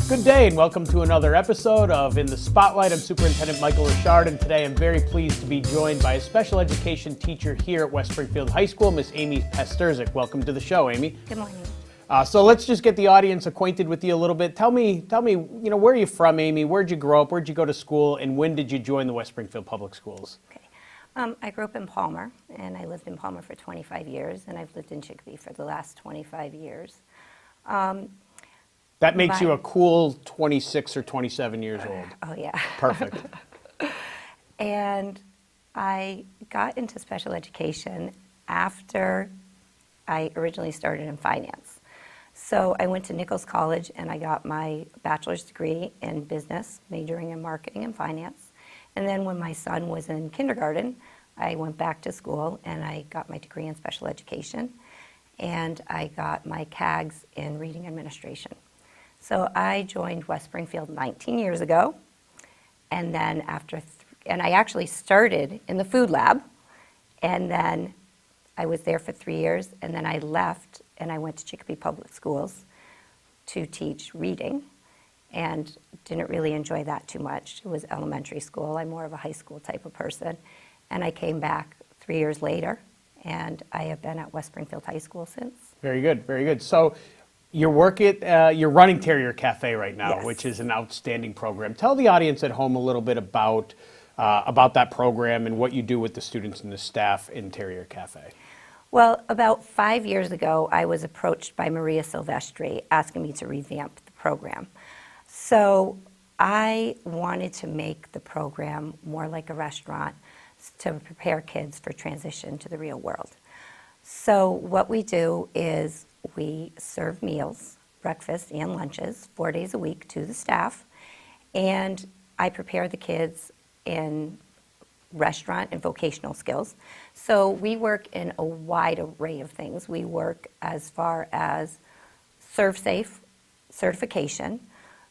Good day and welcome to another episode of In the Spotlight. I'm Superintendent Michael Richard, and today I'm very pleased to be joined by a special education teacher here at West Springfield High School, Miss Amy Pasterczyk. Welcome to the show, Amy. Good morning. So let's just get the audience acquainted with you a little bit. Tell me, where are you from, Amy? Where'd you grow up? Where'd you go to school? And when did you join the West Springfield Public Schools? Okay. I grew up in Palmer, and I lived in Palmer for 25 years, and I've lived in Chicopee for the last 25 years. That makes you a cool 26 or 27 years old. Oh, yeah. Perfect. And I got into special education after I originally started in finance. So I went to Nichols College and I got my bachelor's degree in business, majoring in marketing and finance. And then when my son was in kindergarten, I went back to school and I got my degree in special education. And I got my CAGS in reading administration. So I joined West Springfield 19 years ago, and then and I actually started in the food lab, and then I was there for 3 years, and then I left and I went to Chicopee Public Schools to teach reading, and didn't really enjoy that too much. It was elementary school. I'm more of a high school type of person, and I came back 3 years later, and I have been at West Springfield High School since. Very good, very good. So you're you're running Terrier Cafe right now, Yes. Which is an outstanding program. Tell the audience at home a little bit about that program and what you do with the students and the staff in Terrier Cafe. Well, about 5 years ago, I was approached by Maria Silvestri asking me to revamp the program. So I wanted to make the program more like a restaurant to prepare kids for transition to the real world. So what we do is we serve meals, breakfast and lunches, 4 days a week to the staff, and I prepare the kids in restaurant and vocational skills. So we work in a wide array of things. We work as far as ServSafe certification.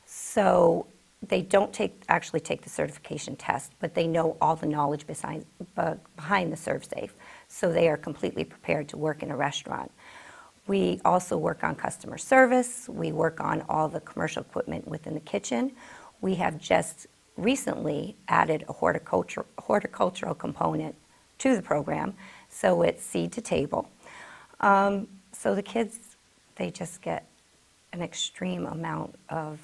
So they don't actually take the certification test, but they know all the knowledge behind the ServSafe. So they are completely prepared to work in a restaurant. We also work on customer service. We work on all the commercial equipment within the kitchen. We have just recently added a horticultural component to the program, so it's seed to table. So the kids, they just get an extreme amount of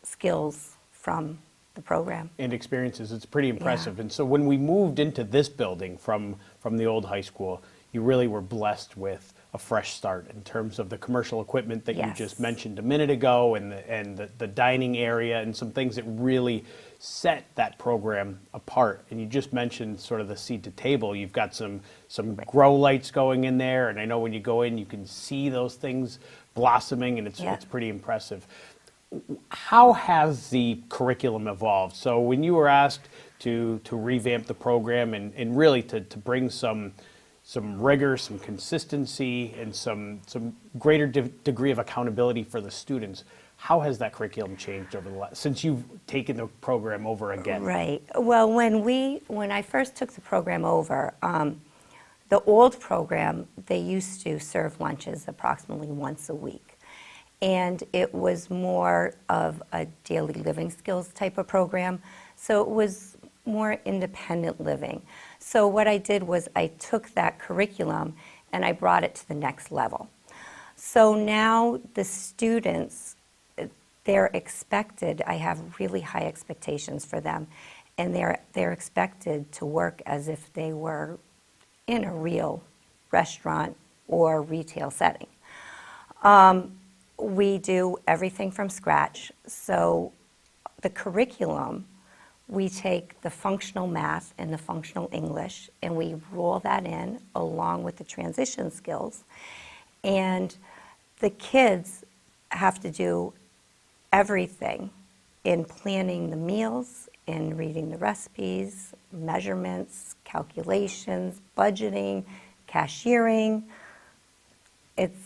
skills from the program. And experiences. It's pretty impressive. Yeah. And so when we moved into this building from the old high school, you really were blessed with a fresh start in terms of the commercial equipment that Yes. you just mentioned a minute ago, and the dining area, and some things that really set that program apart. And you just mentioned sort of the seed to table. You've got some grow lights going in there, and I know when you go in you can see those things blossoming, and it's pretty impressive. How has the curriculum evolved? So when you were asked to revamp the program and really to bring some rigor, some consistency, and some greater degree of accountability for the students, how has that curriculum changed since you've taken the program over again? Right. Well, when I first took the program over, the old program, they used to serve lunches approximately once a week. And it was more of a daily living skills type of program. So it was more independent living. So what I did was I took that curriculum and I brought it to the next level. So now the students, they're expected, I have really high expectations for them, and they're expected to work as if they were in a real restaurant or retail setting. We do everything from scratch. So the curriculum, we take the functional math and the functional English, and we roll that in along with the transition skills. And the kids have to do everything in planning the meals, in reading the recipes, measurements, calculations, budgeting, cashiering. It's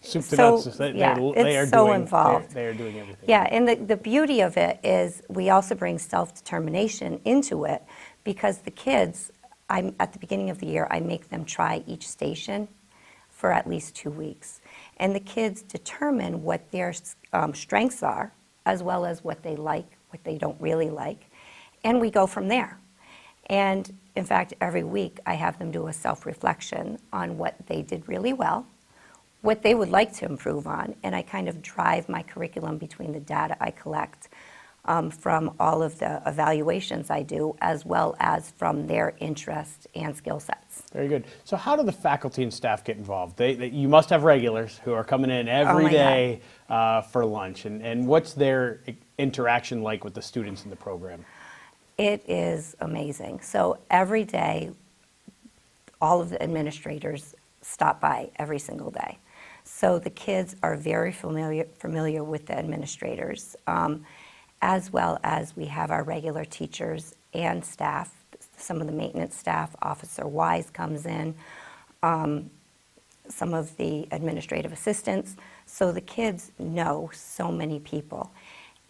Soup to nuts. It's so involved. They are doing everything. Yeah, and the beauty of it is we also bring self-determination into it, because the kids, at the beginning of the year, I make them try each station for at least 2 weeks. And the kids determine what their strengths are as well as what they like, what they don't really like, and we go from there. And in fact, every week I have them do a self-reflection on what they did really well, what they would like to improve on, and I kind of drive my curriculum between the data I collect from all of the evaluations I do, as well as from their interest and skill sets. Very good. So how do the faculty and staff get involved? You must have regulars who are coming in every my day for lunch. And what's their interaction like with the students in the program? It is amazing. So every day, all of the administrators stop by every single day. So the kids are very familiar with the administrators, as well as we have our regular teachers and staff. Some of the maintenance staff, Officer Wise comes in, some of the administrative assistants. So the kids know so many people.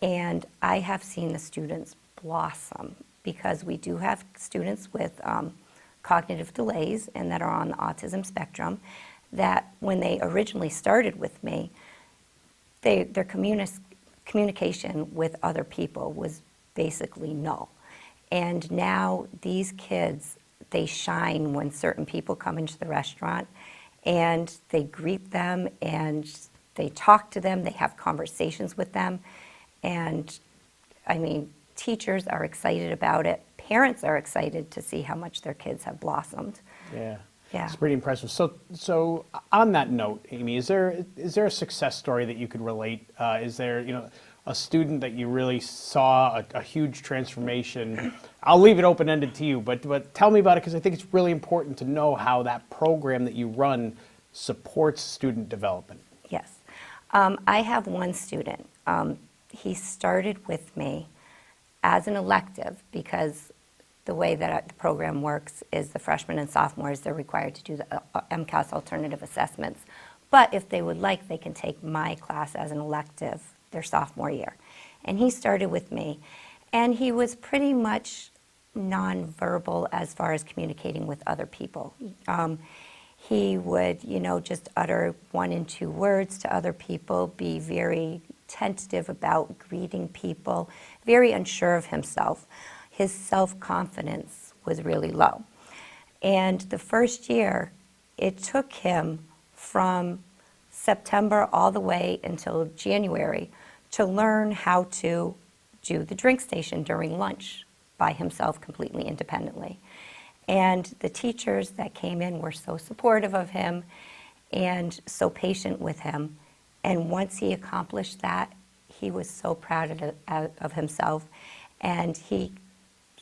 And I have seen the students blossom because we do have students with cognitive delays and that are on the autism spectrum that when they originally started with me, their communication with other people was basically null. And now these kids, they shine when certain people come into the restaurant and they greet them and they talk to them, they have conversations with them. And I mean, teachers are excited about it. Parents are excited to see how much their kids have blossomed. Yeah. Yeah. It's pretty impressive. So on that note, Amy, is there a success story that you could relate? Is there, a student that you really saw a huge transformation? I'll leave it open-ended to you, but tell me about it because I think it's really important to know how that program that you run supports student development. Yes. I have one student. He started with me as an elective because the way that the program works is the freshmen and sophomores, they're required to do the MCAS alternative assessments. But if they would like, they can take my class as an elective their sophomore year. And he started with me, and he was pretty much nonverbal as far as communicating with other people. He would, just utter 1 and 2 words to other people, be very tentative about greeting people, very unsure of himself. His self-confidence was really low. And the first year, it took him from September all the way until January to learn how to do the drink station during lunch by himself completely independently. And the teachers that came in were so supportive of him and so patient with him. And once he accomplished that, he was so proud of himself. And he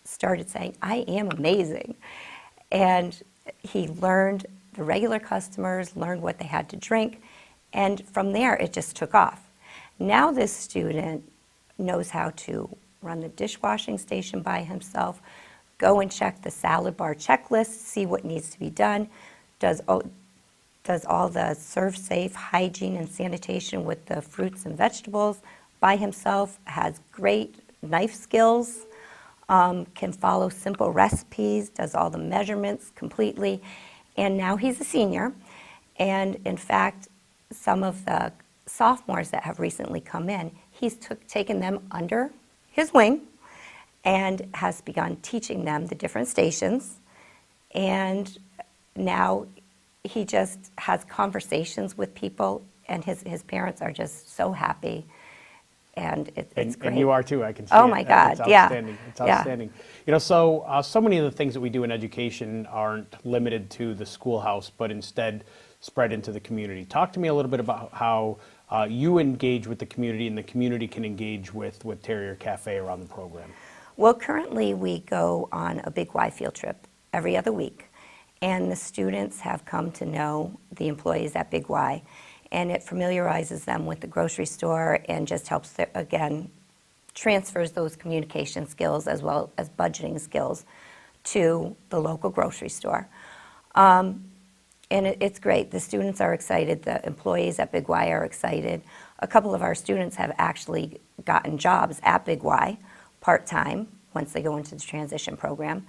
started saying, I am amazing. And he learned the regular customers, learned what they had to drink, and from there it just took off. Now this student knows how to run the dishwashing station by himself, go and check the salad bar checklist, see what needs to be done, does all the serve safe hygiene and sanitation with the fruits and vegetables by himself, has great knife skills, can follow simple recipes, does all the measurements completely, and now he's a senior. And in fact, some of the sophomores that have recently come in, he's taken them under his wing and has begun teaching them the different stations. And now he just has conversations with people, and his parents are just so happy. And it's great. And you are too, I can see Oh it. my God, It's yeah. outstanding. It's Yeah. outstanding. So many of the things that we do in education aren't limited to the schoolhouse, but instead spread into the community. Talk to me a little bit about how you engage with the community and the community can engage with Terrier Cafe around the program. Well, currently we go on a Big Y field trip every other week, and the students have come to know the employees at Big Y, and it familiarizes them with the grocery store and just helps, transfers those communication skills as well as budgeting skills to the local grocery store. And it's great. The students are excited. The employees at Big Y are excited. A couple of our students have actually gotten jobs at Big Y part-time once they go into the transition program,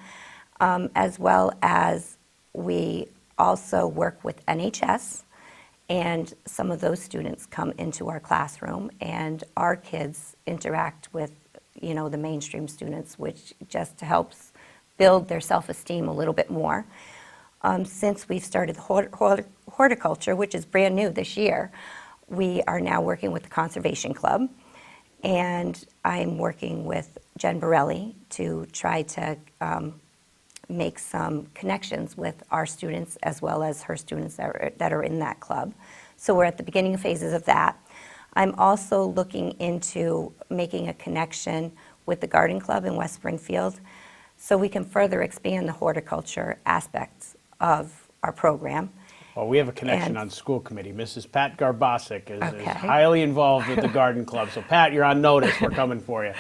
as well as we also work with NHS And some of those students come into our classroom, and our kids interact with, the mainstream students, which just helps build their self-esteem a little bit more. Since we've started the horticulture, which is brand new this year, we are now working with the Conservation Club, and I'm working with Jen Borelli to try to make some connections with our students as well as her students that are in that club. So we're at the beginning phases of that. I'm also looking into making a connection with the Garden Club in West Springfield so we can further expand the horticulture aspects of our program. Well, we have a connection And- on school committee. Mrs. Pat Garbasic is Okay. highly involved with the Garden Club. So Pat, you're on notice. We're coming for you.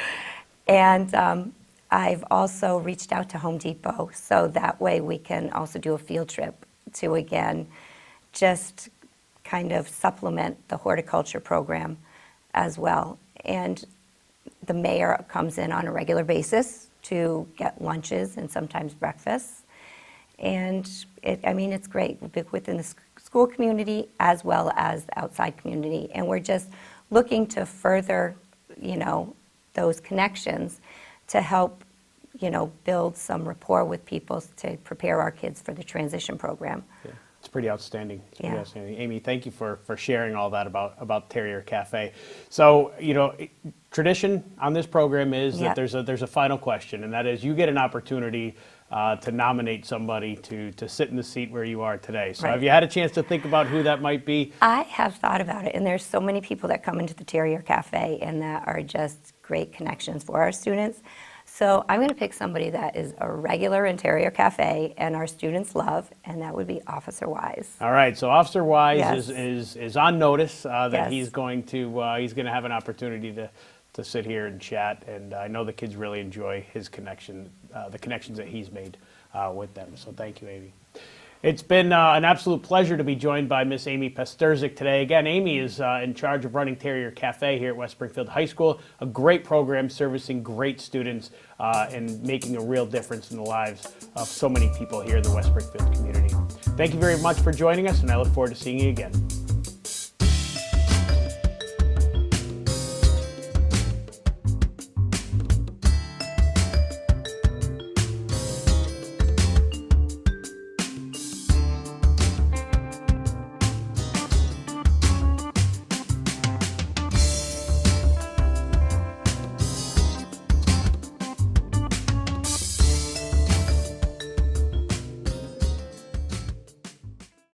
And I've also reached out to Home Depot, so that way we can also do a field trip to, again, just kind of supplement the horticulture program as well. And the mayor comes in on a regular basis to get lunches and sometimes breakfasts. And it's great within the school community as well as the outside community. And we're just looking to further, those connections to help, build some rapport with people to prepare our kids for the transition program. Yeah, it's pretty outstanding. It's pretty Yeah. outstanding. Amy, thank you for sharing all that about Terrier Cafe. So, tradition on this program is Yeah. that there's a final question, and that is you get an opportunity to nominate somebody to sit in the seat where you are today. So Right. have you had a chance to think about who that might be? I have thought about it, and there's so many people that come into the Terrier Cafe and that are just great connections for our students. So I'm going to pick somebody that is a regular in Terrier Cafe and our students love, and that would be Officer Wise. All right, so Officer Wise Yes. is on notice that Yes. he's going to have an opportunity to sit here and chat, and I know the kids really enjoy his connection, the connections that he's made with them. So thank you, Amy. It's been an absolute pleasure to be joined by Miss Amy Pasterczyk today. Again, Amy is in charge of running Terrier Cafe here at West Springfield High School, a great program servicing great students and making a real difference in the lives of so many people here in the West Springfield community. Thank you very much for joining us, and I look forward to seeing you again.